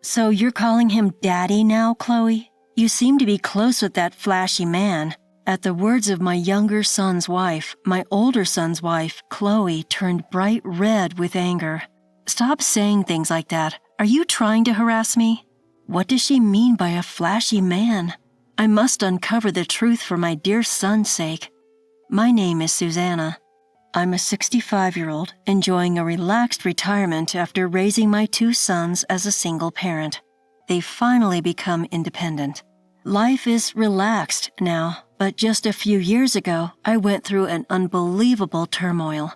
So you're calling him Daddy now, Chloe? You seem to be close with that flashy man. At the words of my younger son's wife, my older son's wife, Chloe, turned bright red with anger. Stop saying things like that. Are you trying to harass me? What does she mean by a flashy man? I must uncover the truth for my dear son's sake. My name is Susanna. I'm a 65-year-old enjoying a relaxed retirement after raising my 2 sons as a single parent. They've finally become independent. Life is relaxed now, but just a few years ago, I went through an unbelievable turmoil.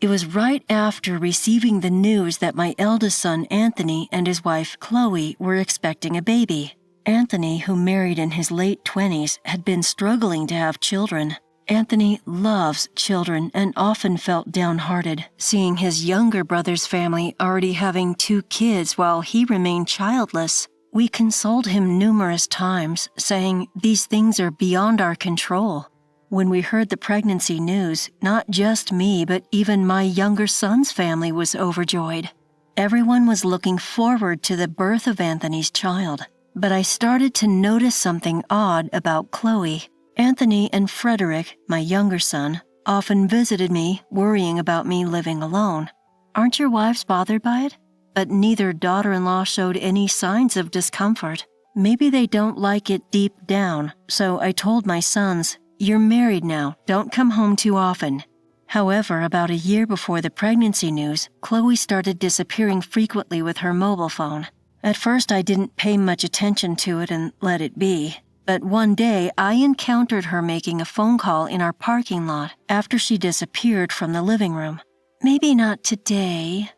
It was right after receiving the news that my eldest son, Anthony, and his wife, Chloe, were expecting a baby. Anthony, who married in his late 20s, had been struggling to have children. Anthony loves children and often felt downhearted, seeing his younger brother's family already having 2 kids while he remained childless. We consoled him numerous times, saying these things are beyond our control. When we heard the pregnancy news, not just me, but even my younger son's family was overjoyed. Everyone was looking forward to the birth of Anthony's child, but I started to notice something odd about Chloe. Anthony and Frederick, my younger son, often visited me, worrying about me living alone. Aren't your wives bothered by it? But neither daughter-in-law showed any signs of discomfort. Maybe they don't like it deep down, so I told my sons, "You're married now, don't come home too often." However, about a year before the pregnancy news, Chloe started disappearing frequently with her mobile phone. At first, I didn't pay much attention to it and let it be. But one day, I encountered her making a phone call in our parking lot after she disappeared from the living room. Maybe not today.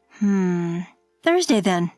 Thursday then.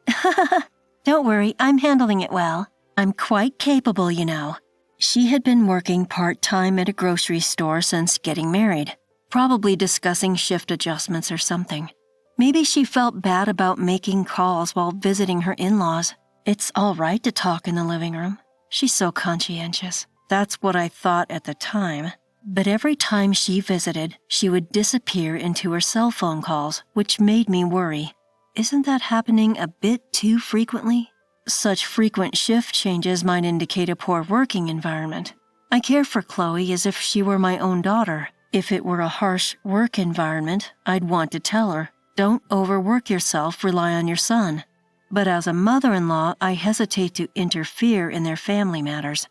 Don't worry, I'm handling it well. I'm quite capable, you know. She had been working part-time at a grocery store since getting married, probably discussing shift adjustments or something. Maybe she felt bad about making calls while visiting her in-laws. It's all right to talk in the living room. She's so conscientious. That's what I thought at the time. But every time she visited, she would disappear into her cell phone calls, which made me worry. Isn't that happening a bit too frequently? Such frequent shift changes might indicate a poor working environment. I care for Chloe as if she were my own daughter. If it were a harsh work environment, I'd want to tell her, "Don't overwork yourself, rely on your son." But as a mother-in-law, I hesitate to interfere in their family matters.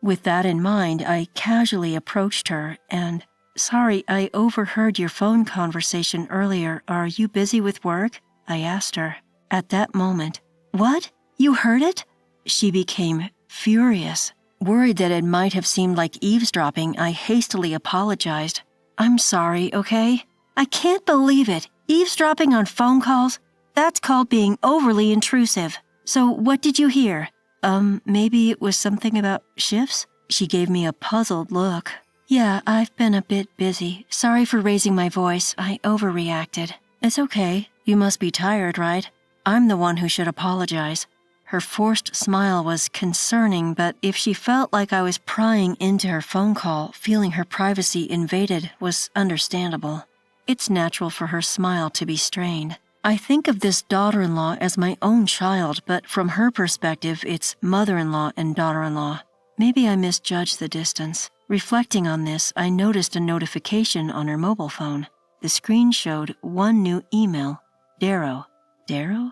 With that in mind, I casually approached her and, "Sorry, I overheard your phone conversation earlier. Are you busy with work?" I asked her. At that moment, "What? You heard it?" She became furious. Worried that it might have seemed like eavesdropping, I hastily apologized. "I'm sorry, okay? I can't believe it. Eavesdropping on phone calls? That's called being overly intrusive. So what did you hear?" Maybe it was something about shifts?" She gave me a puzzled look. "Yeah, I've been a bit busy. Sorry for raising my voice. I overreacted." "It's okay. You must be tired, right? I'm the one who should apologize." Her forced smile was concerning, but if she felt like I was prying into her phone call, feeling her privacy invaded was understandable. It's natural for her smile to be strained. I think of this daughter-in-law as my own child, but from her perspective, it's mother-in-law and daughter-in-law. Maybe I misjudged the distance. Reflecting on this, I noticed a notification on her mobile phone. The screen showed one new email. Darrow. Darrow?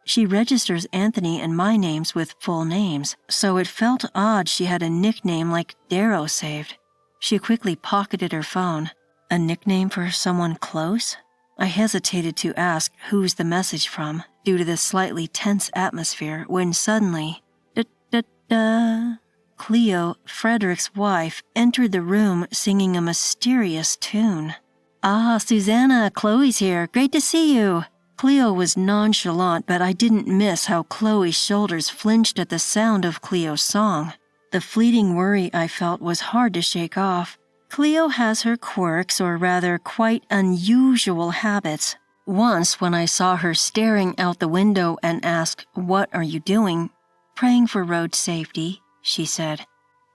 She registers Anthony and my names with full names, so it felt odd she had a nickname like Darrow saved. She quickly pocketed her phone. A nickname for someone close? I hesitated to ask who's the message from, due to the slightly tense atmosphere, when suddenly, da-da-da, Cleo, Frederick's wife, entered the room singing a mysterious tune. "Ah, Susanna, Chloe's here. Great to see you." Cleo was nonchalant, but I didn't miss how Chloe's shoulders flinched at the sound of Cleo's song. The fleeting worry I felt was hard to shake off. Cleo has her quirks, or rather quite unusual habits. Once, when I saw her staring out the window and asked, "What are you doing?" "Praying for road safety," she said.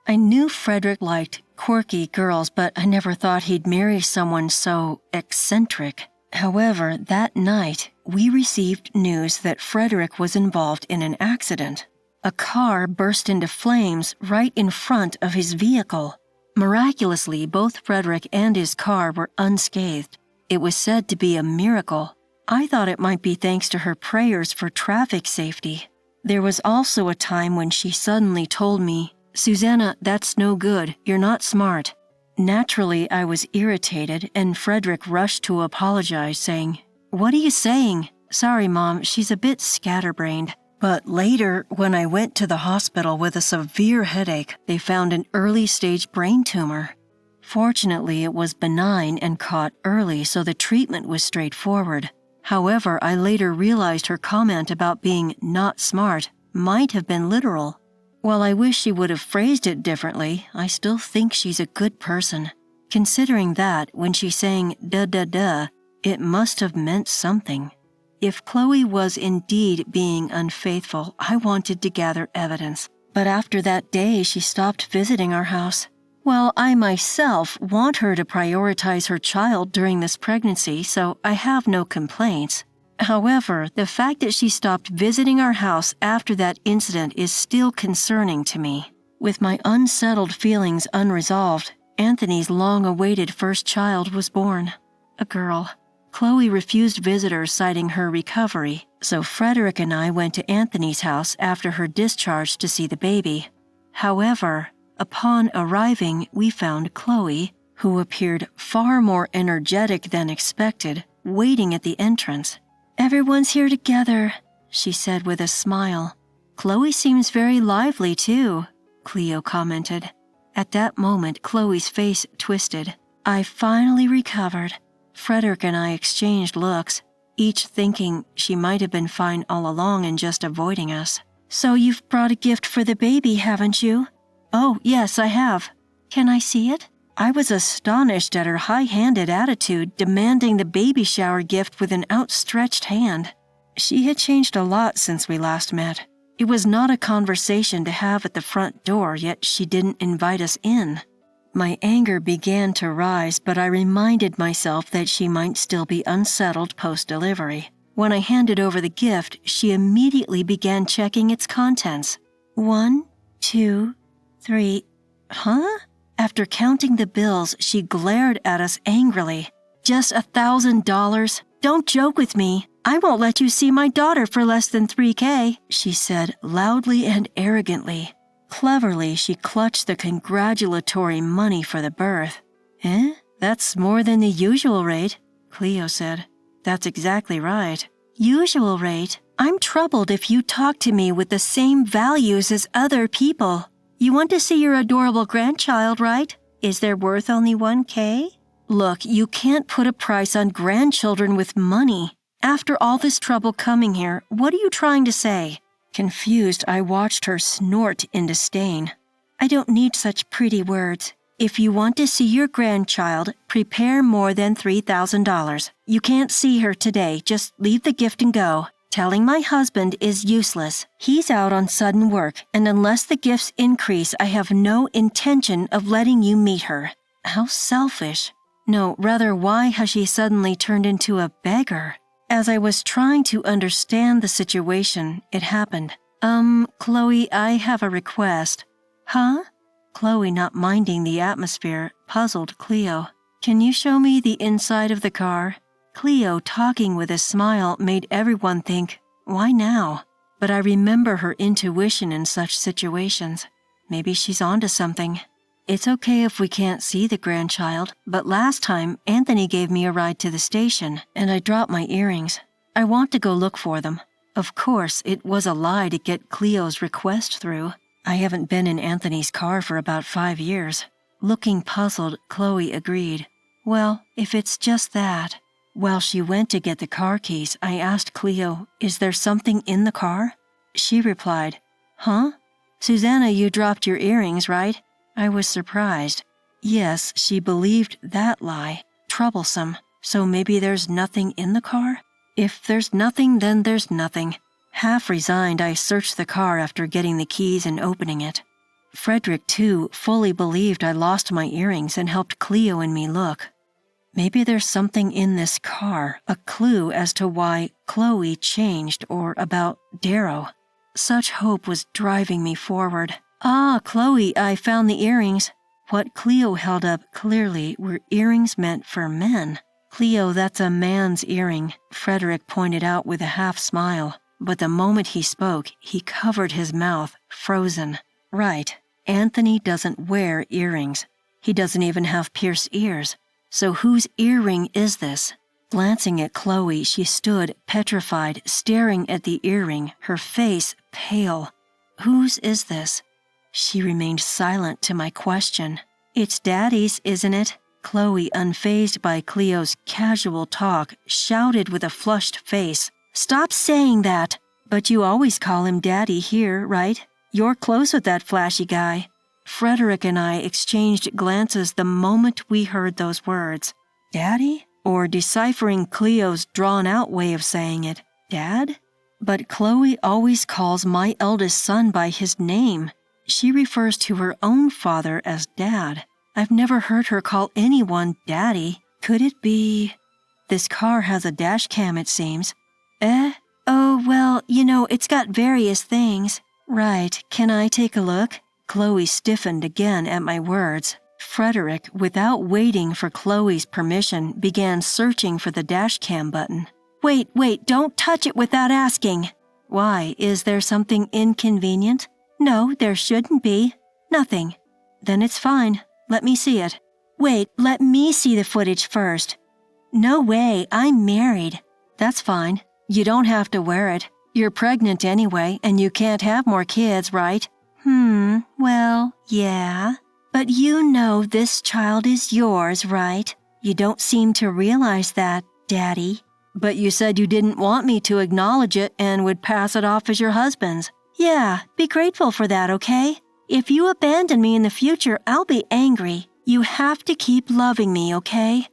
I knew Frederick liked quirky girls, but I never thought he'd marry someone so eccentric. However, that night, we received news that Frederick was involved in an accident. A car burst into flames right in front of his vehicle. Miraculously, both Frederick and his car were unscathed. It was said to be a miracle. I thought it might be thanks to her prayers for traffic safety. There was also a time when she suddenly told me, "Susanna, that's no good. You're not smart." Naturally, I was irritated, and Frederick rushed to apologize, saying, "What are you saying? Sorry, Mom, she's a bit scatterbrained." But later, when I went to the hospital with a severe headache, they found an early-stage brain tumor. Fortunately, it was benign and caught early, so the treatment was straightforward. However, I later realized her comment about being not smart might have been literal. While I wish she would have phrased it differently, I still think she's a good person. Considering that, when she sang da-da-da, it must have meant something. If Chloe was indeed being unfaithful, I wanted to gather evidence. But after that day, she stopped visiting our house. Well, I myself want her to prioritize her child during this pregnancy, so I have no complaints. However, the fact that she stopped visiting our house after that incident is still concerning to me. With my unsettled feelings unresolved, Anthony's long-awaited first child was born, a girl. Chloe refused visitors, citing her recovery, so Frederick and I went to Anthony's house after her discharge to see the baby. However, upon arriving, we found Chloe, who appeared far more energetic than expected, waiting at the entrance. "Everyone's here together," she said with a smile. "Chloe seems very lively, too," Cleo commented. At that moment, Chloe's face twisted. I finally recovered. Frederick and I exchanged looks, each thinking she might have been fine all along and just avoiding us. "So you've brought a gift for the baby, haven't you?" "Oh, yes, I have." "Can I see it?" I was astonished at her high-handed attitude, demanding the baby shower gift with an outstretched hand. She had changed a lot since we last met. It was not a conversation to have at the front door, yet she didn't invite us in. My anger began to rise, but I reminded myself that she might still be unsettled post-delivery. When I handed over the gift, she immediately began checking its contents. 1, 2, 3, huh? After counting the bills, she glared at us angrily. "Just $1,000? Don't joke with me. I won't let you see my daughter for less than $3,000, she said loudly and arrogantly. Cleverly, she clutched the congratulatory money for the birth. That's more than the usual rate, Cleo said. That's exactly right. Usual rate? I'm troubled if you talk to me with the same values as other people. You want to see your adorable grandchild, right? Is their worth only $1,000? Look, you can't put a price on grandchildren with money. After all this trouble coming here, what are you trying to say? Confused, I watched her snort in disdain. I don't need such pretty words. If you want to see your grandchild, prepare more than $3,000. You can't see her today, just leave the gift and go. Telling my husband is useless. He's out on sudden work, and unless the gifts increase, I have no intention of letting you meet her. How selfish. No, rather, why has she suddenly turned into a beggar? As I was trying to understand the situation, it happened. Chloe, I have a request. Huh? Chloe, not minding the atmosphere, puzzled Cleo. Can you show me the inside of the car? Cleo, talking with a smile, made everyone think, why now? But I remember her intuition in such situations. Maybe she's onto something. It's okay if we can't see the grandchild, but last time, Anthony gave me a ride to the station, and I dropped my earrings. I want to go look for them. Of course, it was a lie to get Cleo's request through. I haven't been in Anthony's car for about 5 years. Looking puzzled, Chloe agreed. Well, if it's just that. While she went to get the car keys, I asked Cleo, is there something in the car? She replied, huh? Susanna, you dropped your earrings, right? I was surprised. Yes, she believed that lie. Troublesome. So maybe there's nothing in the car? If there's nothing, then there's nothing. Half resigned, I searched the car after getting the keys and opening it. Frederick, too, fully believed I lost my earrings and helped Cleo and me look. Maybe there's something in this car, a clue as to why Chloe changed or about Darrow. Such hope was driving me forward. Ah, Chloe, I found the earrings. What Cleo held up clearly were earrings meant for men. Cleo, that's a man's earring, Frederick pointed out with a half smile. But the moment he spoke, he covered his mouth, frozen. Right, Anthony doesn't wear earrings. He doesn't even have pierced ears. So whose earring is this? Glancing at Chloe, she stood petrified, staring at the earring, her face pale. Whose is this? She remained silent to my question. It's Daddy's, isn't it? Chloe, unfazed by Cleo's casual talk, shouted with a flushed face. Stop saying that! But you always call him Daddy here, right? You're close with that flashy guy. Frederick and I exchanged glances the moment we heard those words. Daddy? Or deciphering Cleo's drawn-out way of saying it, Dad? But Chloe always calls my eldest son by his name. She refers to her own father as Dad. I've never heard her call anyone Daddy. Could it be... This car has a dash cam, it seems. Oh, well, it's got various things. Right, can I take a look? Chloe stiffened again at my words. Frederick, without waiting for Chloe's permission, began searching for the dash cam button. Wait, don't touch it without asking. Why, is there something inconvenient? No, there shouldn't be. Nothing. Then it's fine. Let me see it. Wait, let me see the footage first. No way, I'm married. That's fine. You don't have to wear it. You're pregnant anyway, and you can't have more kids, right? Well, yeah. But this child is yours, right? You don't seem to realize that, Daddy. But you said you didn't want me to acknowledge it and would pass it off as your husband's. Yeah, be grateful for that, okay? If you abandon me in the future, I'll be angry. You have to keep loving me, okay?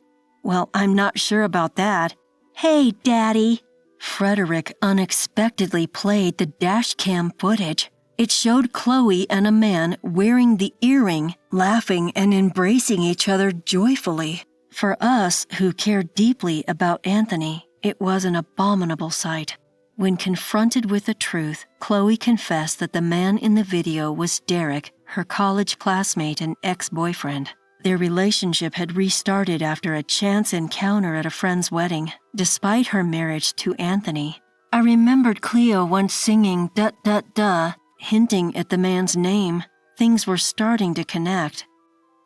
Well, I'm not sure about that. Hey, Daddy. Frederick unexpectedly played the dash cam footage. It showed Chloe and a man wearing the earring, laughing and embracing each other joyfully. For us, who cared deeply about Anthony, it was an abominable sight. When confronted with the truth, Chloe confessed that the man in the video was Derek, her college classmate and ex-boyfriend. Their relationship had restarted after a chance encounter at a friend's wedding, despite her marriage to Anthony. I remembered Cleo once singing "Duh," hinting at the man's name. Things were starting to connect.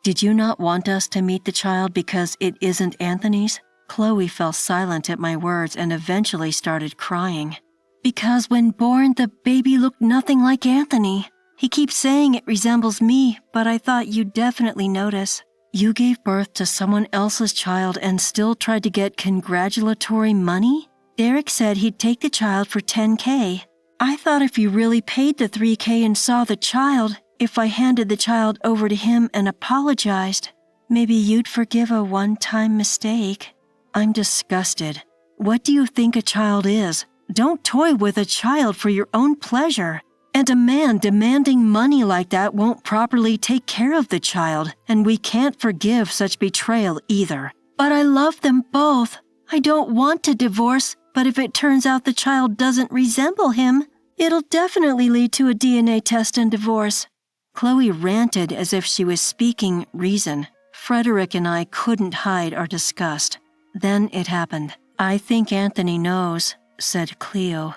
Did you not want us to meet the child because it isn't Anthony's? Chloe fell silent at my words and eventually started crying. Because when born, the baby looked nothing like Anthony. He keeps saying it resembles me, but I thought you'd definitely notice. You gave birth to someone else's child and still tried to get congratulatory money? Derek said he'd take the child for $10K. I thought if you really paid the $3K and saw the child, if I handed the child over to him and apologized, maybe you'd forgive a one-time mistake. I'm disgusted. What do you think a child is? Don't toy with a child for your own pleasure. And a man demanding money like that won't properly take care of the child, and we can't forgive such betrayal either. But I love them both. I don't want to divorce, but if it turns out the child doesn't resemble him, it'll definitely lead to a DNA test and divorce. Chloe ranted as if she was speaking reason. Frederick and I couldn't hide our disgust. Then it happened. I think Anthony knows, said Cleo.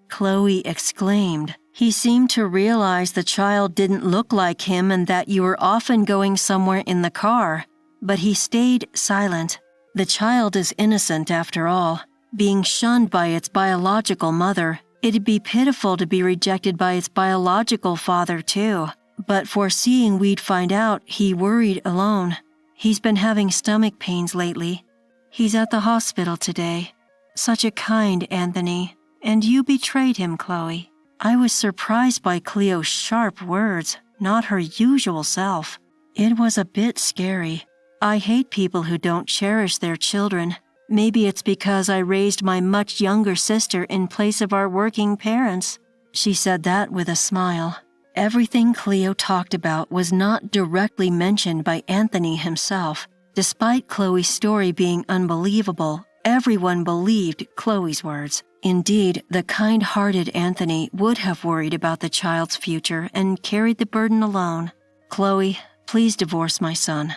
Chloe exclaimed. He seemed to realize the child didn't look like him and that you were often going somewhere in the car. But he stayed silent. The child is innocent after all. Being shunned by its biological mother, it'd be pitiful to be rejected by its biological father too. But foreseeing we'd find out, he worried alone. He's been having stomach pains lately. He's at the hospital today. Such a kind Anthony. And you betrayed him, Chloe. I was surprised by Cleo's sharp words, not her usual self. It was a bit scary. I hate people who don't cherish their children. Maybe it's because I raised my much younger sister in place of our working parents. She said that with a smile. Everything Cleo talked about was not directly mentioned by Anthony himself. Despite Chloe's story being unbelievable, everyone believed Chloe's words. Indeed, the kind-hearted Anthony would have worried about the child's future and carried the burden alone. "Chloe, please divorce my son."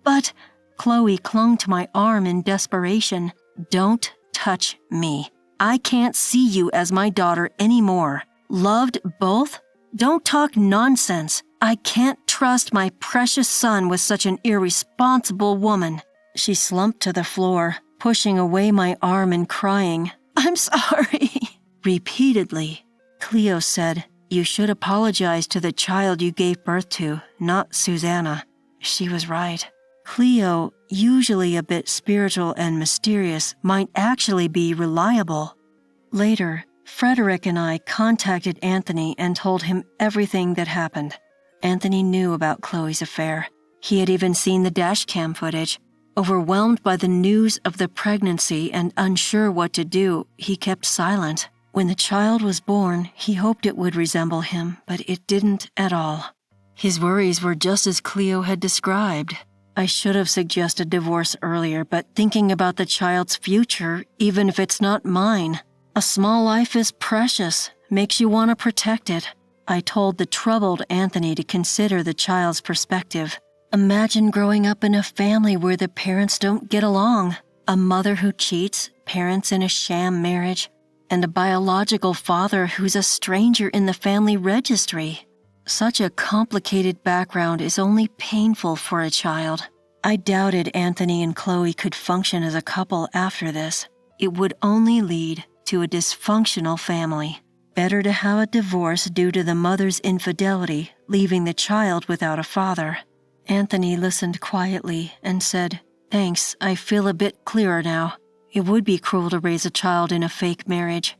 "But," Chloe clung to my arm in desperation, "don't touch me. I can't see you as my daughter anymore. Loved both? Don't talk nonsense. I can't trust my precious son with such an irresponsible woman." She slumped to the floor, pushing away my arm and crying, "I'm sorry," repeatedly. Cleo said, "You should apologize to the child you gave birth to, not Susanna." She was right. Cleo, usually a bit spiritual and mysterious, might actually be reliable. Later, Frederick and I contacted Anthony and told him everything that happened. Anthony knew about Chloe's affair. He had even seen the dashcam footage. Overwhelmed by the news of the pregnancy and unsure what to do, he kept silent. When the child was born, he hoped it would resemble him, but it didn't at all. His worries were just as Cleo had described. I should have suggested divorce earlier, but thinking about the child's future, even if it's not mine, a small life is precious, makes you want to protect it. I told the troubled Anthony to consider the child's perspective. Imagine growing up in a family where the parents don't get along, a mother who cheats, parents in a sham marriage, and a biological father who's a stranger in the family registry. Such a complicated background is only painful for a child. I doubted Anthony and Chloe could function as a couple after this. It would only lead to a dysfunctional family. Better to have a divorce due to the mother's infidelity, leaving the child without a father. Anthony listened quietly and said, "Thanks, I feel a bit clearer now. It would be cruel to raise a child in a fake marriage."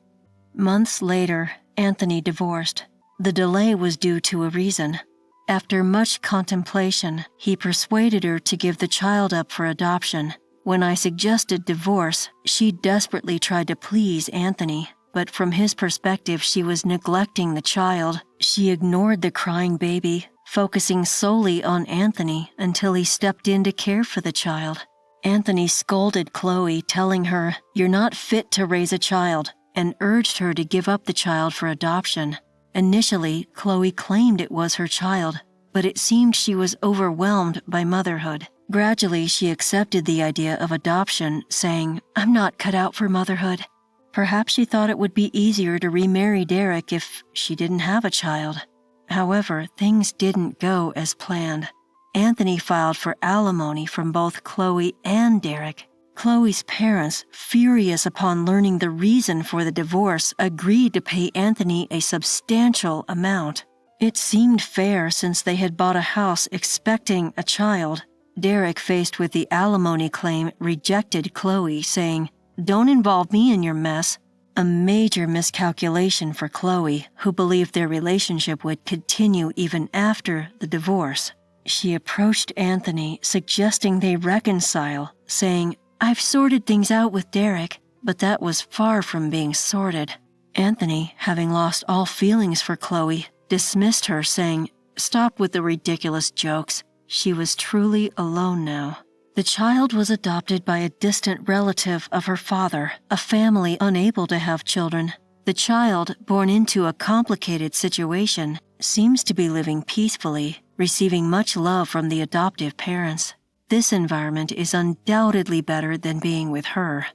Months later, Anthony divorced. The delay was due to a reason. After much contemplation, he persuaded her to give the child up for adoption. When I suggested divorce, she desperately tried to please Anthony, but from his perspective, she was neglecting the child. She ignored the crying baby, focusing solely on Anthony until he stepped in to care for the child. Anthony scolded Chloe, telling her, "You're not fit to raise a child," and urged her to give up the child for adoption. Initially, Chloe claimed it was her child, but it seemed she was overwhelmed by motherhood. Gradually, she accepted the idea of adoption, saying, "I'm not cut out for motherhood." Perhaps she thought it would be easier to remarry Derek if she didn't have a child. However, things didn't go as planned. Anthony filed for alimony from both Chloe and Derek. Chloe's parents, furious upon learning the reason for the divorce, agreed to pay Anthony a substantial amount. It seemed fair since they had bought a house expecting a child. Derek, faced with the alimony claim, rejected Chloe, saying, "Don't involve me in your mess." A major miscalculation for Chloe, who believed their relationship would continue even after the divorce. She approached Anthony, suggesting they reconcile, saying, "I've sorted things out with Derek," but that was far from being sorted. Anthony, having lost all feelings for Chloe, dismissed her, saying, "Stop with the ridiculous jokes." She was truly alone now. The child was adopted by a distant relative of her father, a family unable to have children. The child, born into a complicated situation, seems to be living peacefully, receiving much love from the adoptive parents. This environment is undoubtedly better than being with her.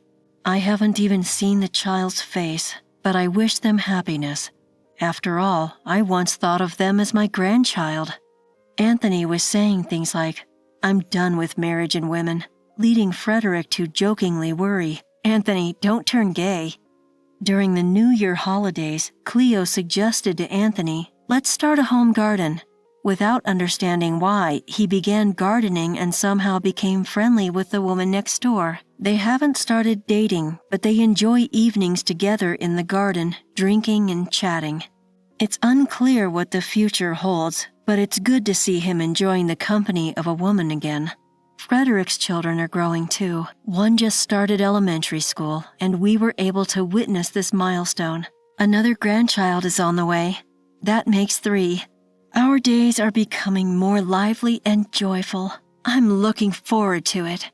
I haven't even seen the child's face, but I wish them happiness. After all, I once thought of them as my grandchild. Anthony was saying things like, "I'm done with marriage and women," leading Frederick to jokingly worry, "Anthony, don't turn gay." During the New Year holidays, Cleo suggested to Anthony, "Let's start a home garden." Without understanding why, he began gardening and somehow became friendly with the woman next door. They haven't started dating, but they enjoy evenings together in the garden, drinking and chatting. It's unclear what the future holds, but it's good to see him enjoying the company of a woman again. Frederick's children are growing too. One just started elementary school, and we were able to witness this milestone. Another grandchild is on the way. That makes 3. Our days are becoming more lively and joyful. I'm looking forward to it.